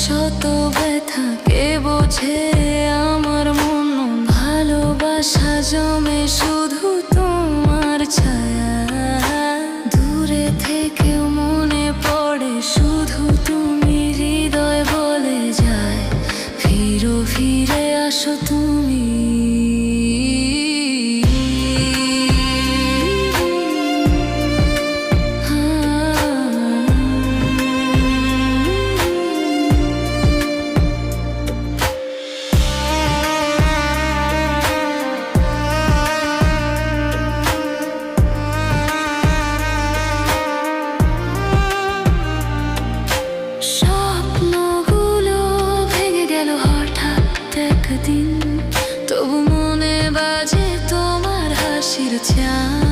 শত ব্যথা কে বোঝে আমার মন, ভালোবাসা জমে শুধু তোমার ছায়া। দূরে থেকেও মনে পড়ে শুধু তুমি, হৃদয় বলে যায় ফিরো, ফিরে আসো তুমি। স্বপ্নগুলো ভেঙে গেল হঠাৎ একদিন, তবু মনে বাজে তোমার হাসির ছায়া।